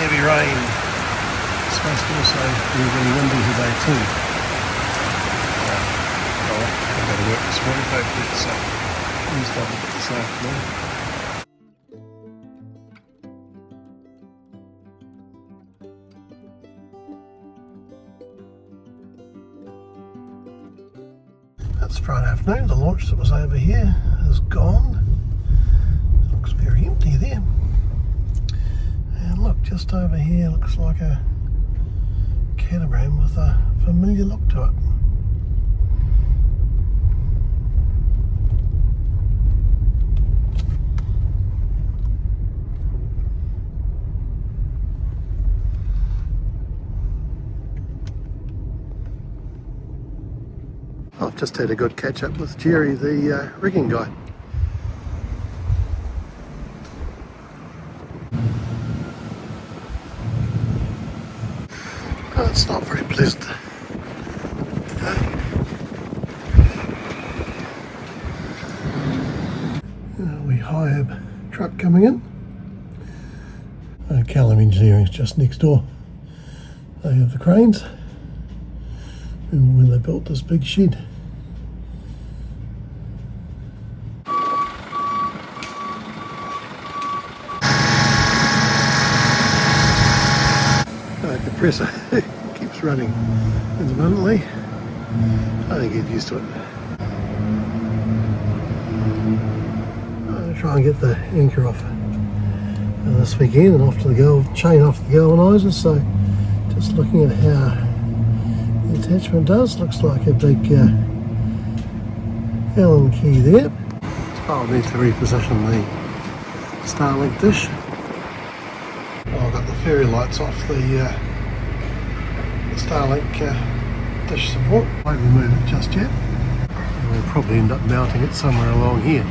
heavy rain. It's supposed to also be really windy today too. I've got to work this morning, hopefully it's eased up a bit this afternoon. It's Friday afternoon. The launch that was over here is gone. It looks very empty there. And look, just over here looks like a catamaran with a familiar look to it. I've just had a good catch up with Jerry, the rigging guy. Oh, it's not very pleasant today. We hired truck coming in. Callum Engineering's just next door. They have the cranes. And when they built this big shed. The compressor keeps running intermittently. I think get used to it. I'll try and get the anchor off this weekend and off to the chain off the galvanisers. So just looking at how the attachment does, looks like a big Allen key there. I'll need to reposition the Starlink dish. I've got the fairy lights off the Starlink dish support. I won't remove it just yet. We'll probably end up mounting it somewhere along here.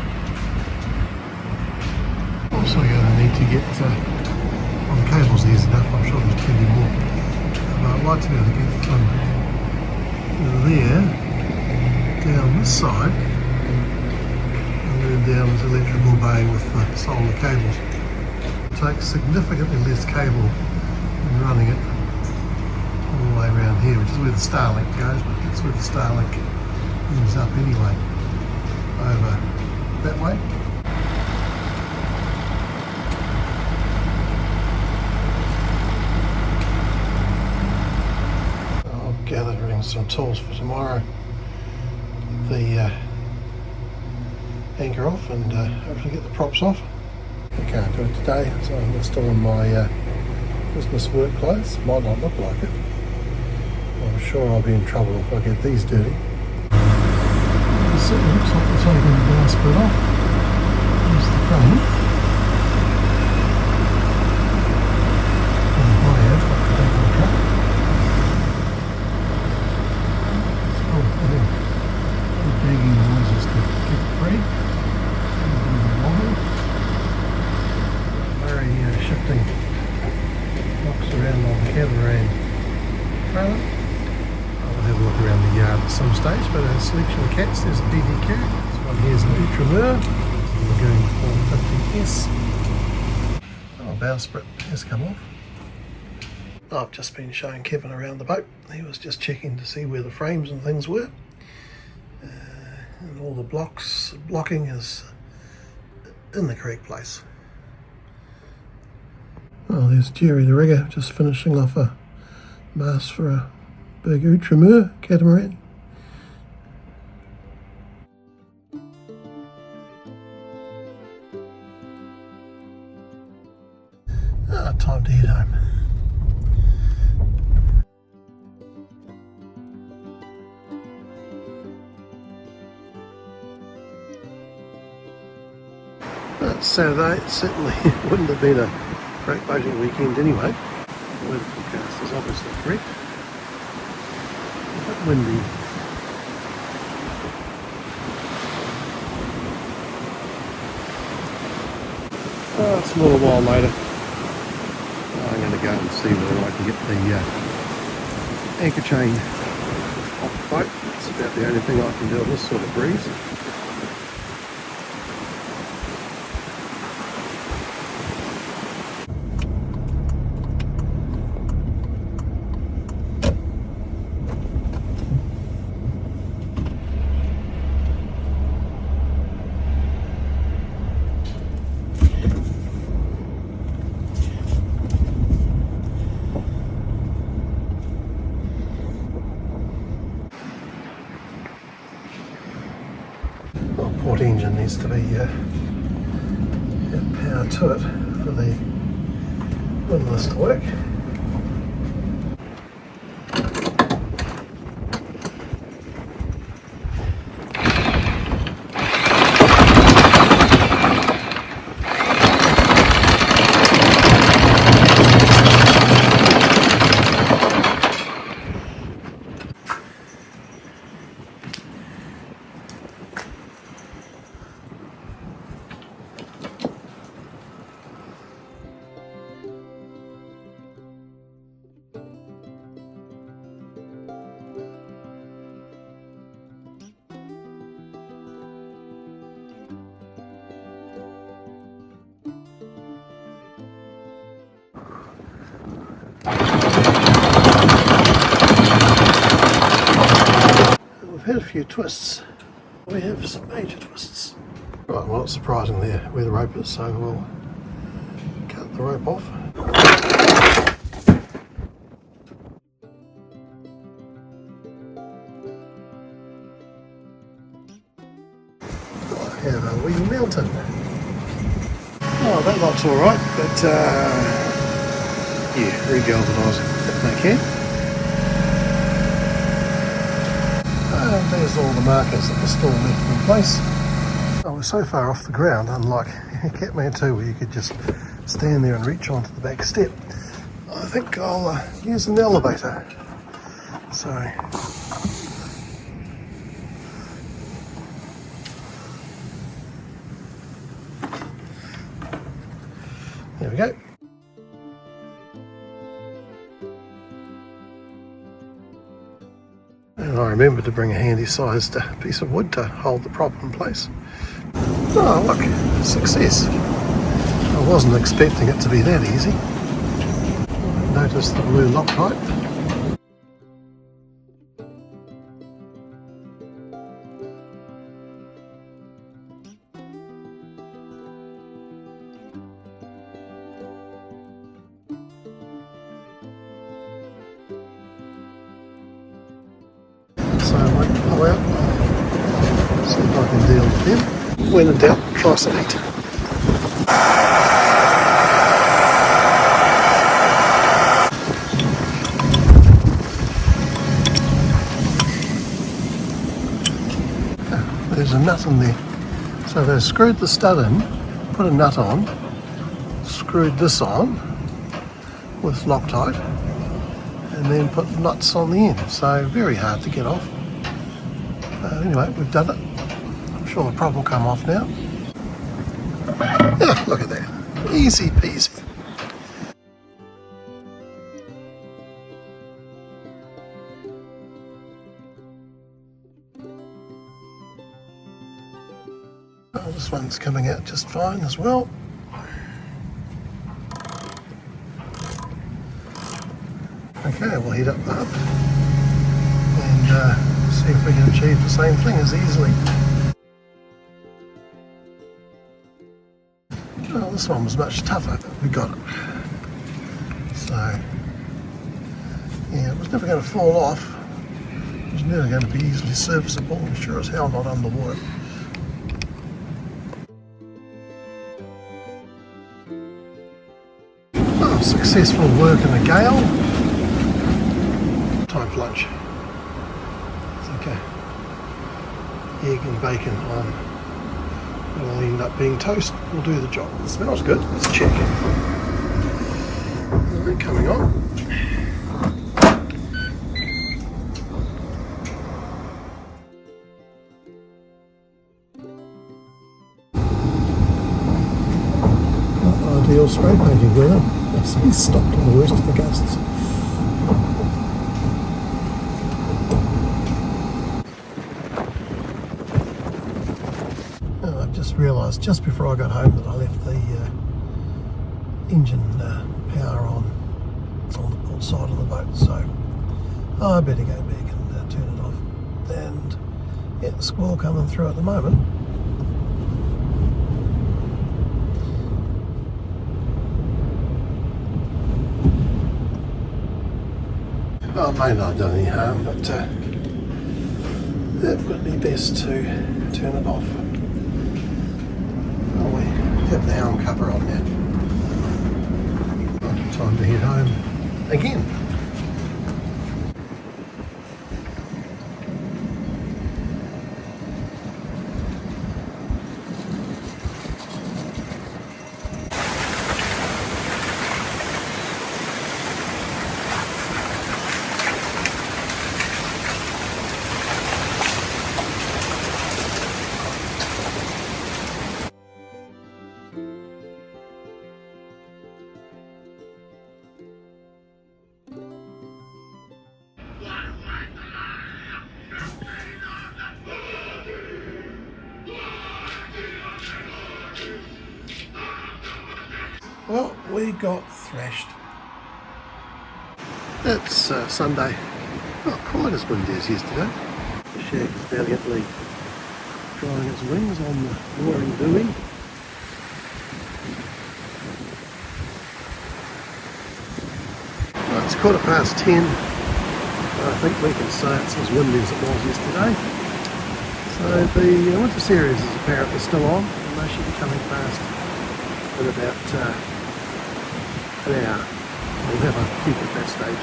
Also going to need to get, well, the cable's easy enough, I'm sure there's plenty more. But I'd like to be able to get from there down this side and then down this electrical bay with the solar cables. It takes significantly less cable than running it all the way around here, which is where the Starlink goes, but that's where the Starlink ends up anyway, over that way. I'm gathering some tools for tomorrow. Get the anchor off and hopefully get the props off. I can't do it today, so I'm still in my business work clothes. Might not look like it. I'm sure I'll be in trouble if I get these dirty. It certainly looks like we're taking the bowsprit off. There's the crane. And the high-ab off the back of the truck. Oh, the begging noises to get free. Whangarei shifting box around on the Catamaran trailer. I'll have a look around the yard at some stage, but a selection of cats. There's a DDQ, this one here's an Ultramur, Lagoon 450S. Oh, bowsprit has come off. I've just been showing Kevin around the boat. He was just checking to see where the frames and things were. And all the blocking is in the correct place. Well, there's Jerry the rigger just finishing off a mast for a big Ultramur catamaran. Time to head home. Saturday, it certainly wouldn't have been a great boating weekend anyway. The weather forecast is obviously correct. A bit windy. Oh, it's a little while later. I'm going to go and see whether I can get the anchor chain off the boat. It's about the only thing I can do in this sort of breeze. engine needs to be have power to it for the windlass to work. We've had a few twists. We have some major twists. Right, well, it's surprising there where the rope is, so we'll cut the rope off. I have a wee mountain. Oh, that lot's alright, but yeah, re-galvanising if they can. There's all the markers that were still left in place. Oh, we're so far off the ground, unlike Catamaran 2 where you could just stand there and reach onto the back step. I think I'll use an elevator. So, there we go. And I remembered to bring a handy sized piece of wood to hold the prop in place. Oh look, success. I wasn't expecting it to be that easy. Notice the blue Loctite. So I might pull out, see if I can deal with them. When in doubt, try some heat. There's a nut in there. So they screwed the stud in, put a nut on, screwed this on with Loctite, and then put nuts on the end. So very hard to get off. Anyway, we've done it. I'm sure the prop will come off now. Yeah, look at that. Easy peasy. Oh, this one's coming out just fine as well. Okay, we'll heat up the hub and see if we can achieve the same thing as easily. Oh, this one was much tougher, but we got it. So, yeah, it was never going to fall off. It was never going to be easily serviceable, and sure as hell not underwater. Oh, successful work in a gale. Time for lunch. I think egg and bacon on will end up being toast. Will do the job. It smells good. Let's check it. Alright, coming on. Not ideal spray painting weather. He's stopped on the worst of the gusts. Just realised just before I got home that I left the engine power on the port side of the boat, so I better go back and turn it off. And yeah, the squall coming through at the moment. Well, it may not have done any harm, but it would be best to turn it off. have the helm cover on now. Time to head home again. Well, we got thrashed. It's Sunday, not quite as windy as yesterday. The shag is valiantly drying its wings on the mooring buoy. Well, it's 10:15. I think we can say it's as windy as it was yesterday. So the winter series is apparently still on, and they should be coming past in about an hour. We'll have a peek at that stage.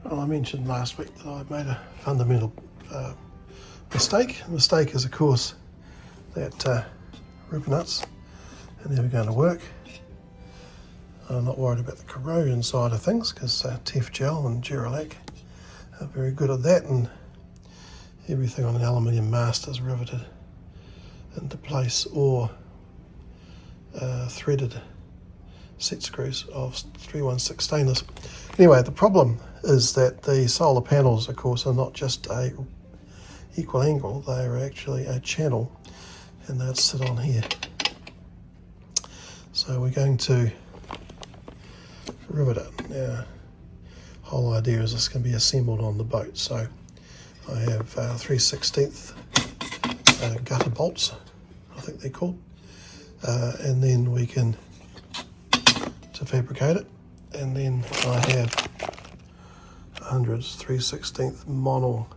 Well, I mentioned last week that I'd made a fundamental mistake. The mistake is, of course, that rubber nuts are never going to work. I'm not worried about the corrosion side of things because Tef Gel and Duralac are very good at that, and everything on an aluminium mast is riveted into place or threaded set screws of 316 stainless. Anyway, the problem is that the solar panels, of course, are not just a equal angle, they are actually a channel, and they'll sit on here. So we're going to rivet it. Now, the whole idea is this can be assembled on the boat. So I have 3/16 gutter bolts, I think they're called, and then we can to fabricate it, and then I have 3/16 mono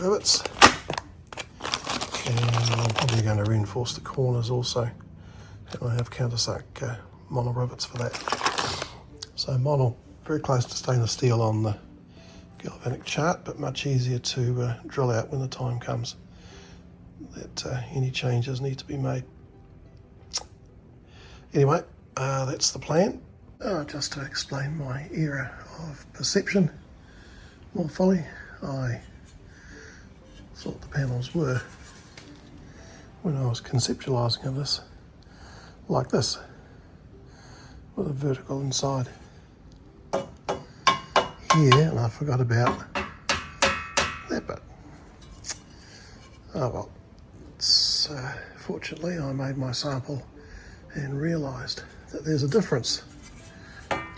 rivets, and I'm probably going to reinforce the corners also, and I have countersunk mono rivets for that. So mono, very close to stainless steel on the galvanic chart, but much easier to drill out when the time comes that any changes need to be made. Anyway, that's the plan. Just to explain my era of perception more fully, I thought the panels were, when I was conceptualising of this, like this, with a vertical inside here, and I forgot about that bit. Oh well, fortunately I made my sample and realised that there's a difference, and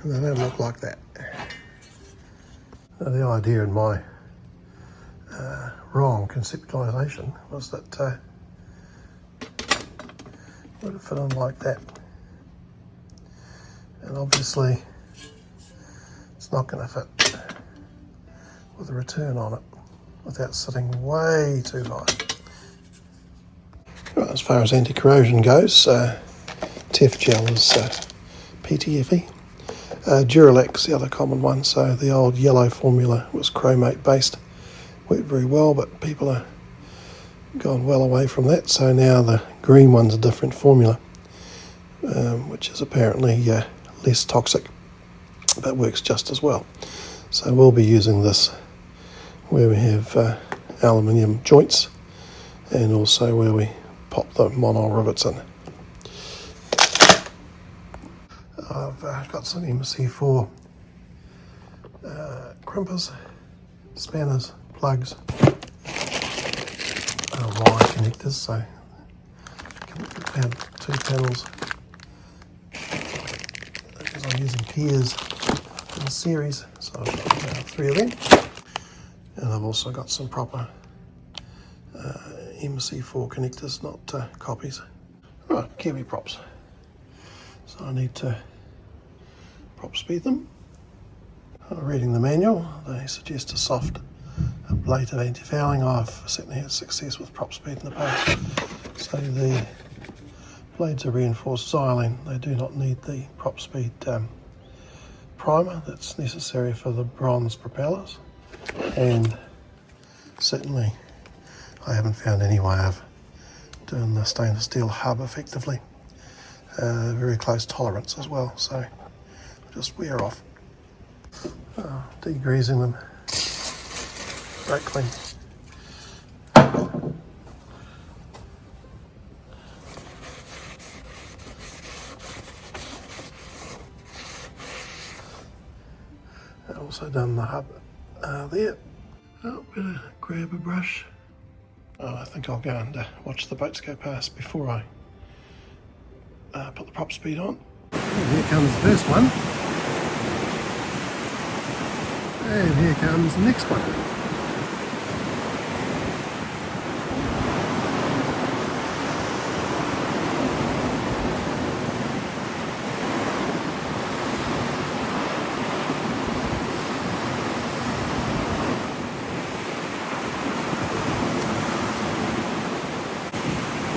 they don't look like that. Now, the idea in my wrong conceptualisation was that would it fit on like that, and obviously it's not going to fit with a return on it without sitting way too high. Right, as far as anti-corrosion goes, Tef Gel is PTFE. Duralac's the other common one, so the old yellow formula was chromate based. Worked very well, but people are gone well away from that, so now the green one's a different formula, which is apparently less toxic, but works just as well. So we'll be using this where we have aluminium joints, and also where we pop the mono rivets in. I've got some MC4 crimpers, spanners, plugs, wire connectors, so connect two panels, because I'm using pairs in a series, so I've got 3 of them, and I've also got some proper MC4 connectors, not copies. Right, Kiwiprops. So I need to prop speed them. Reading the manual, they suggest a soft plate of anti-fouling. I've certainly had success with prop speed in the past. So the blades are reinforced xylene. They do not need the propspeed primer that's necessary for the bronze propellers, and certainly I haven't found any way of doing the stainless steel hub effectively. Very close tolerance as well, so just wear off. Degreasing them, brake clean. Also done the hub there. Oh, better grab a brush. I think I'll go and watch the boats go past before I put the prop speed on. And here comes the first one. And here comes the next one.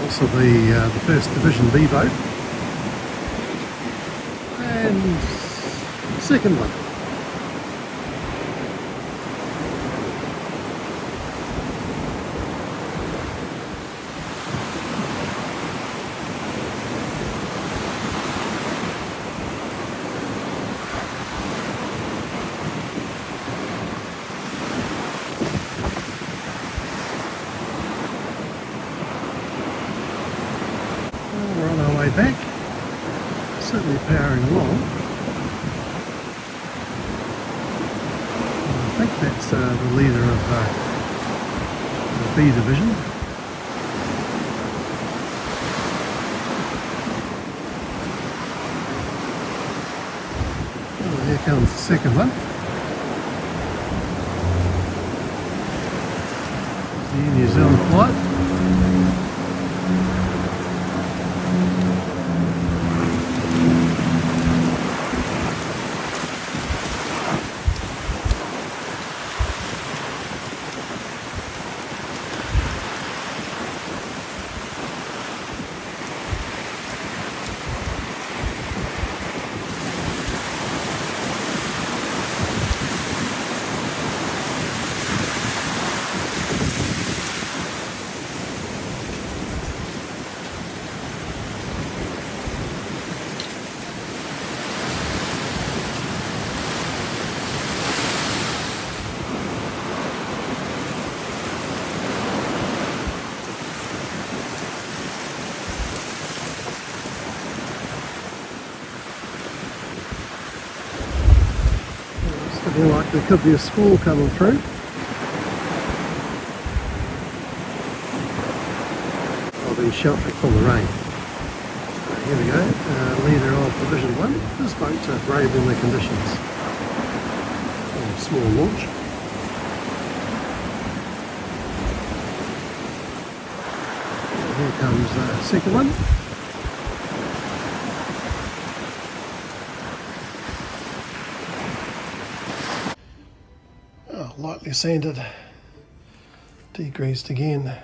Also the first Division B boat, and second one. We're on our way back, certainly powering along. I think that's the leader of the B division. Oh, here comes the second one. The New Zealand flight. Looking like there could be a squall coming through. I'll be sheltering from the rain. Here we go, leader of Division 1. This boat braving the conditions. Small launch. Here comes the second one. Lightly sanded, degreased again.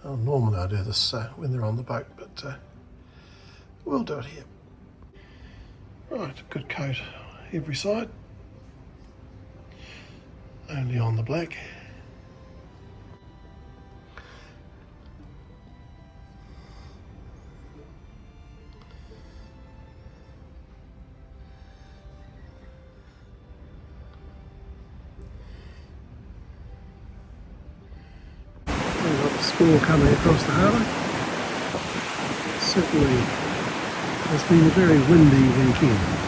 Normally I do this when they're on the boat, but we'll do it here. Right, good coat every side, only on the black. Squall coming across the harbour. Certainly has been a very windy weekend.